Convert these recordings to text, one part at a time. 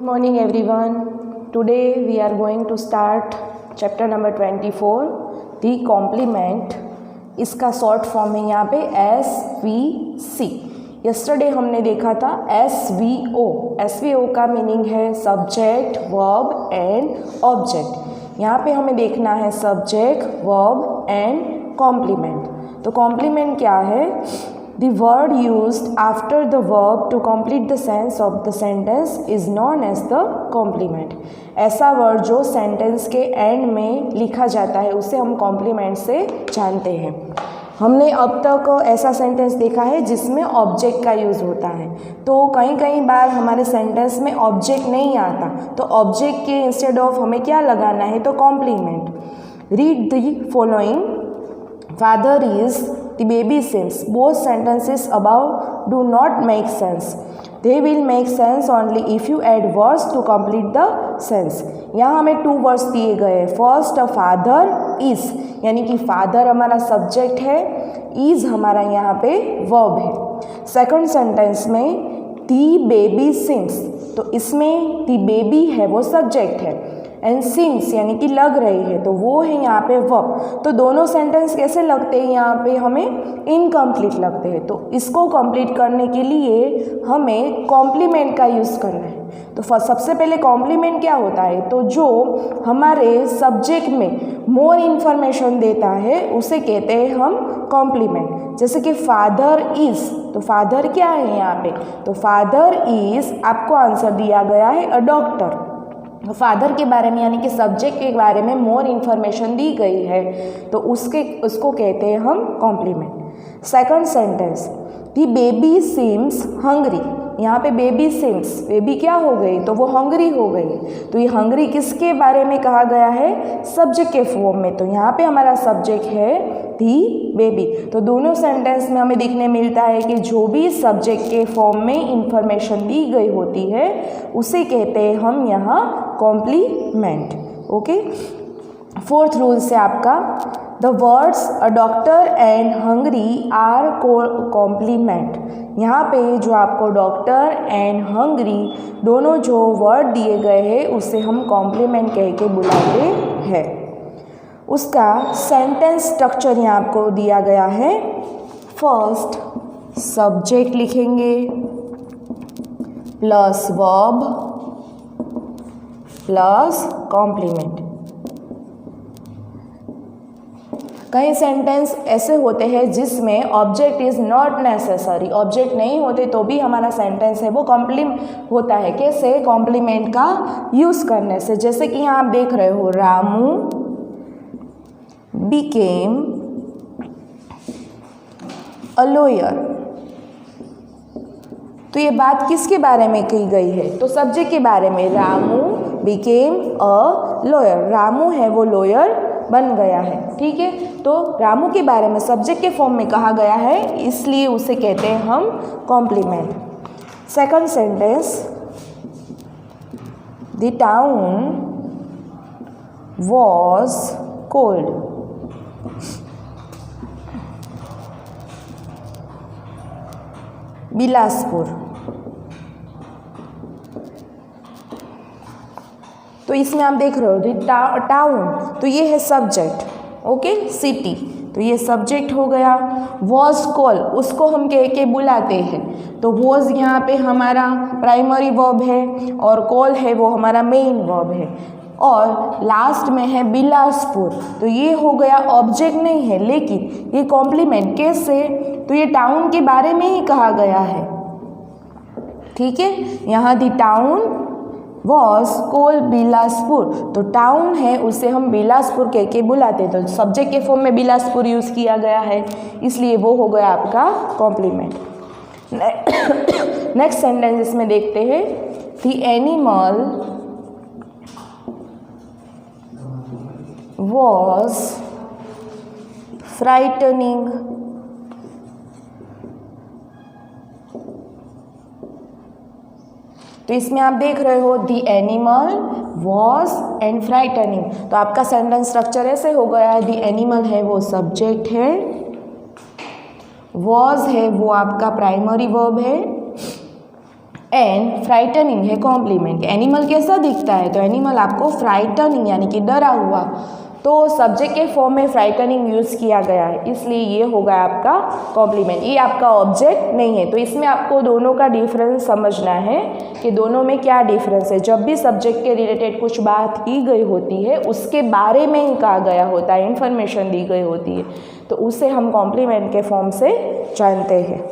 Morning everyone. Today we are going to start chapter number 24 the complement. इसका short form है यहाँ पे SVC. Yesterday हमने देखा था SVO. SVO का मीनिंग है सब्जेक्ट वर्ब एंड ऑब्जेक्ट. यहाँ पे हमें देखना है सब्जेक्ट वर्ब एंड कॉम्प्लीमेंट. तो कॉम्प्लीमेंट क्या है? The word used after the verb to complete the sense of the sentence is known as the complement. ऐसा वर्ड जो सेंटेंस के एंड में लिखा जाता है उसे हम कॉम्प्लीमेंट से जानते हैं. हमने अब तक ऐसा सेंटेंस देखा है जिसमें ऑब्जेक्ट का यूज़ होता है. तो कई बार हमारे सेंटेंस में ऑब्जेक्ट नहीं आता, तो ऑब्जेक्ट के इंस्टेड ऑफ हमें क्या लगाना है? तो complement. Read the following. Father is The baby seems. Both sentences above do not make sense. They will make sense only if you add words to complete the sense. यहाँ हमें 2 words दिए गए. First father is, यानी कि father हमारा subject है, is हमारा यहाँ पे वर्ब है. सेकंड सेंटेंस में दी बेबी सिम्स, तो इसमें दी बेबी है वो सब्जेक्ट है एंड सिम्स यानी कि लग रही है, तो वो है यहाँ पे वर्ब. तो दोनों सेंटेंस कैसे लगते हैं? यहाँ पे हमें इनकम्प्लीट लगते हैं. तो इसको कंप्लीट करने के लिए हमें कॉम्प्लीमेंट का यूज़ करना है. तो सबसे पहले कॉम्प्लीमेंट क्या होता है? तो जो हमारे सब्जेक्ट में मोर इन्फॉर्मेशन देता है उसे कहते हैं हम कॉम्प्लीमेंट. जैसे कि फादर इज़, तो फादर क्या है यहाँ पे? तो फादर इज़, आपको आंसर दिया गया है अ डॉक्टर. फादर के बारे में यानी कि सब्जेक्ट के बारे में मोर इन्फॉर्मेशन दी गई है, तो उसको कहते हैं हम complement. Second sentence, the baby seems hungry. यहाँ पे बेबी सिम्स, बेबी क्या हो गई? तो वो हंग्री हो गई. तो ये हंग्री किसके बारे में कहा गया है? सब्जेक्ट के फॉर्म में. तो यहाँ पे हमारा सब्जेक्ट है दी बेबी. तो दोनों सेंटेंस में हमें देखने मिलता है कि जो भी सब्जेक्ट के फॉर्म में इंफॉर्मेशन दी गई होती है उसे कहते हैं हम यहाँ कॉम्प्लीमेंट. ओके. फोर्थ रूल से आपका the words a doctor and hungry are complement. यहाँ पे जो आपको डॉक्टर एंड हंग्री दोनों जो वर्ड दिए गए हैं उसे हम कॉम्प्लीमेंट कह के बुलाते हैं. उसका सेंटेंस स्ट्रक्चर यहाँ आपको दिया गया है. फर्स्ट सब्जेक्ट लिखेंगे प्लस वर्ब प्लस कॉम्प्लीमेंट. कई सेंटेंस ऐसे होते हैं जिसमें object is not necessary, object नहीं होते तो भी हमारा सेंटेंस है वो कॉम्प्लीमेंट होता है. कैसे? कॉम्प्लीमेंट का यूज़ करने से. जैसे कि यहाँ आप देख रहे हो रामू became a lawyer. तो ये बात किसके बारे में कही गई है? तो सब्जेक्ट के बारे में. Ramu became a lawyer. Ramu है वो लॉयर बन गया है. ठीक है. तो रामू के बारे में सब्जेक्ट के फॉर्म में कहा गया है, इसलिए उसे कहते हैं हम complement. Second sentence, the town was cold. Bilaspur. तो इसमें आप देख रहे हो टाउन, तो ये है सब्जेक्ट. ओके. सिटी, तो ये सब्जेक्ट हो गया. वॉज कॉल, उसको हम कह के बुलाते हैं, तो वॉज यहाँ पे हमारा प्राइमरी वर्ब है और कॉल है वो हमारा मेन वर्ब है. और लास्ट में है बिलासपुर, तो ये हो गया ऑब्जेक्ट नहीं है लेकिन ये कॉम्प्लीमेंट. कैसे? तो ये टाउन के बारे में ही कहा गया है. ठीक है. यहाँ दी टाउन वॉज कॉल्ड बिलासपुर, तो टाउन है उसे हम बिलासपुर कह के बुलाते. तो सब्जेक्ट के फॉर्म में बिलासपुर यूज़ किया गया है, इसलिए वो हो गया आपका कॉम्प्लीमेंट. नेक्स्ट सेंटेंस इसमें देखते हैं. The animal was frightening. तो इसमें आप देख रहे हो the animal was and frightening. तो आपका सेंटेंस स्ट्रक्चर ऐसे हो गया है. द एनिमल है वो सब्जेक्ट है, वॉज है वो आपका प्राइमरी वर्ब है एंड फ्राइटनिंग है कॉम्प्लीमेंट। एनिमल कैसा दिखता है, तो एनिमल आपको फ्राइटनिंग यानी कि डरा हुआ, तो सब्जेक्ट के फॉर्म में फ्राइटनिंग यूज़ किया गया है, इसलिए ये होगा आपका कॉम्प्लीमेंट। ये आपका ऑब्जेक्ट नहीं है, तो इसमें आपको दोनों का डिफरेंस समझना है कि दोनों में क्या डिफरेंस है। जब भी सब्जेक्ट के रिलेटेड कुछ बात की गई होती है, उसके बारे में ही कहा गया होता है, इन्फॉर्मेशन दी गई होती है, तो उसे हम कॉम्प्लीमेंट के फॉर्म से जानते हैं।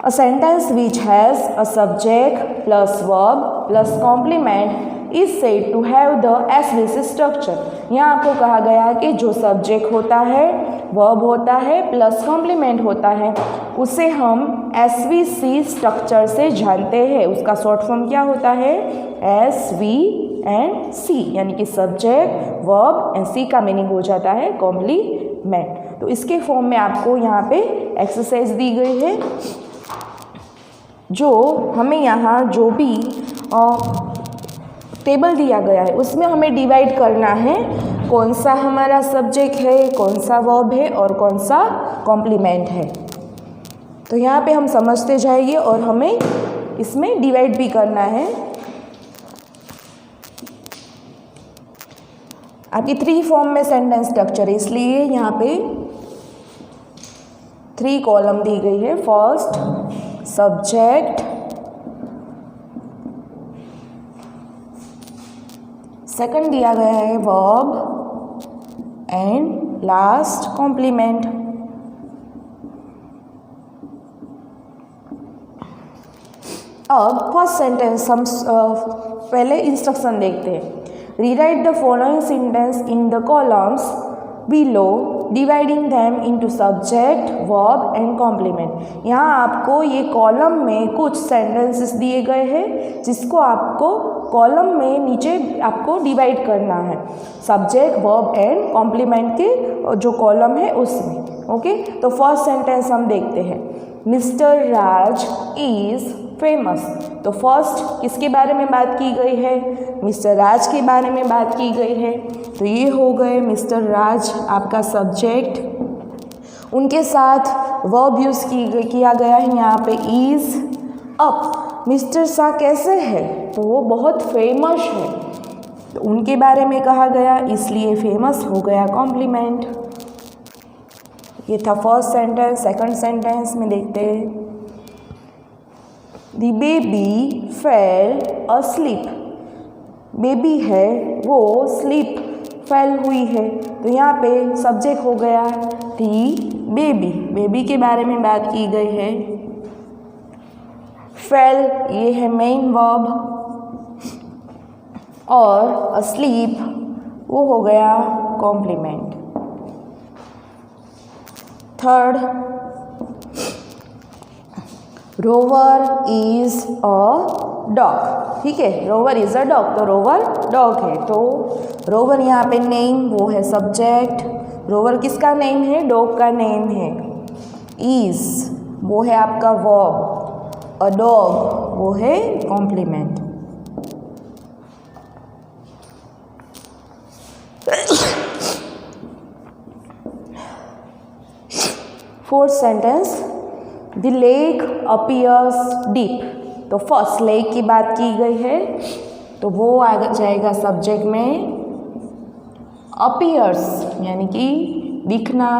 A sentence which has a subject plus verb plus complement is said to have the SVC structure। यहाँ आपको कहा गया है कि जो सब्जेक्ट होता है, वर्ब होता है प्लस कॉम्प्लीमेंट होता है, उसे हम SVC स्ट्रक्चर से जानते हैं। उसका शॉर्ट फॉर्म क्या होता है, SVC, यानी कि सब्जेक्ट वर्ब एंड सी का मीनिंग हो जाता है कॉम्प्लीमेंट। तो इसके फॉर्म में आपको यहाँ पे एक्सरसाइज दी गई है, जो हमें यहाँ जो भी टेबल दिया गया है उसमें हमें डिवाइड करना है कौन सा हमारा सब्जेक्ट है, कौन सा वर्ब है और कौन सा कॉम्प्लीमेंट है। तो यहाँ पे हम समझते जाएंगे और हमें इसमें डिवाइड भी करना है। आपकी 3 फॉर्म में सेंटेंस स्ट्रक्चर है, इसलिए यहाँ पे 3 कॉलम दी गई है। फर्स्ट सब्जेक्ट, सेकंड दिया गया है वर्ब एंड लास्ट कॉम्प्लीमेंट। अब फर्स्ट सेंटेंस हम पहले इंस्ट्रक्शन देखते हैं। Rewrite the following sentence in the columns below dividing them into subject verb and complement. यहाँ आपको ये कॉलम में कुछ सेंटेंसेस दिए गए हैं जिसको आपको कॉलम में नीचे आपको डिवाइड करना है, सब्जेक्ट वर्ब एंड कॉम्प्लीमेंट के जो कॉलम है उसमें। ओके, तो फर्स्ट सेंटेंस हम देखते हैं। Mister Raj is famous. तो फर्स्ट किसके बारे में बात की गई है, मिस्टर राज के बारे में बात की गई है। तो ये हो गए मिस्टर राज आपका सब्जेक्ट। उनके साथ वर्ब यूज़ किया गया है यहाँ पे इज़। अब मिस्टर शाह कैसे है, तो वो बहुत फेमस है, तो उनके बारे में कहा गया, इसलिए फेमस हो गया कॉम्प्लीमेंट। ये था फर्स्ट सेंटेंस। सेकंड सेंटेंस में देखते हैं। The baby fail asleep। Baby है वो स्लीप फेल हुई है, तो यहाँ पे सब्जेक्ट हो गया दी बेबी। बेबी के बारे में बात की गई है। फेल ये है मेन वर्ब और asleep वो हो गया complement. Third, Rover is a dog. ठीक है, रोवर इज अ डॉग, तो रोवर डॉग है, तो रोवर यहाँ पे नेम वो है सब्जेक्ट। रोवर किसका नेम है, डॉग का नेम है। इज वो है आपका वर्ब, अ डॉग वो है complement. Fourth sentence, the lake appears deep. तो फर्स्ट लेक की बात की गई है, तो वो आ जाएगा सब्जेक्ट में। अपीयर्स यानी कि दिखना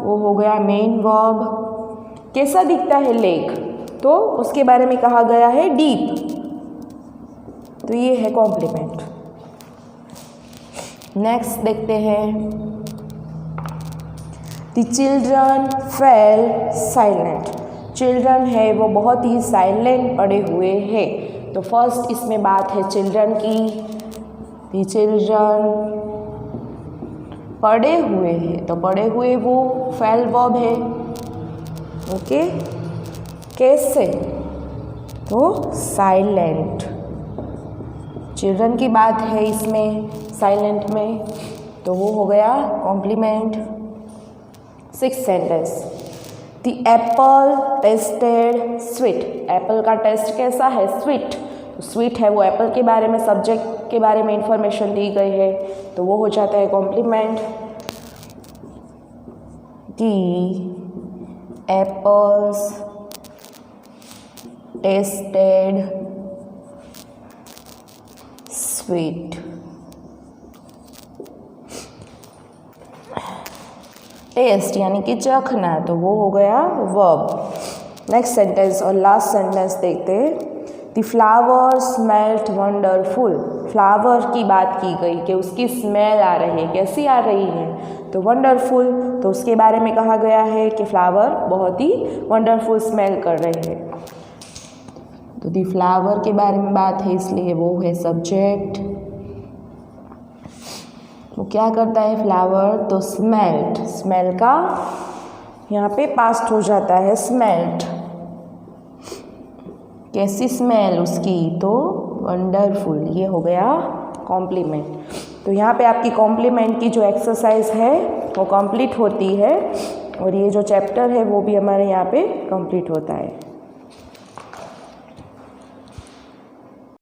वो हो गया मेन वर्ब। कैसा दिखता है लेक, तो उसके बारे में कहा गया है डीप, तो ये है कॉम्प्लीमेंट। नेक्स्ट देखते हैं। The children fail silent. Children है वो बहुत ही साइलेंट पड़े हुए हैं, तो फर्स्ट इसमें बात है चिल्ड्रन की। द चिल्ड्रन पड़े हुए हैं, तो पड़े हुए वो फेल वर्ब है। ओके, कैसे, तो साइलेंट। चिल्ड्रन की बात है इसमें साइलेंट में, तो वो हो गया complement. Sixth sentence, the apple tasted sweet. Apple का टेस्ट कैसा है, स्वीट। तो स्वीट है वो एप्पल के बारे में, सब्जेक्ट के बारे में इंफॉर्मेशन दी गई है, तो वो हो जाता है complement. The apples tasted sweet. Taste यानी कि चखना, तो वो हो गया वर्ब। नेक्स्ट सेंटेंस और लास्ट सेंटेंस देखते हैं। The flower smelt wonderful. Flower की बात की गई कि उसकी स्मेल आ रही है, कैसी आ रही है, तो वंडरफुल। तो उसके बारे में कहा गया है कि फ्लावर बहुत ही वंडरफुल स्मेल कर रहे हैं। तो द फ्लावर के बारे में बात है, इसलिए वो है सब्जेक्ट। वो क्या करता है फ्लावर, तो स्मेल्ट, स्मेल का यहाँ पे पास्ट हो जाता है स्मेल्ट। कैसी स्मेल उसकी, तो वंडरफुल। ये हो गया कॉम्प्लीमेंट। तो यहाँ पे आपकी कॉम्प्लीमेंट की जो एक्सरसाइज है वो कंप्लीट होती है और ये जो चैप्टर है वो भी हमारे यहाँ पे कंप्लीट होता है।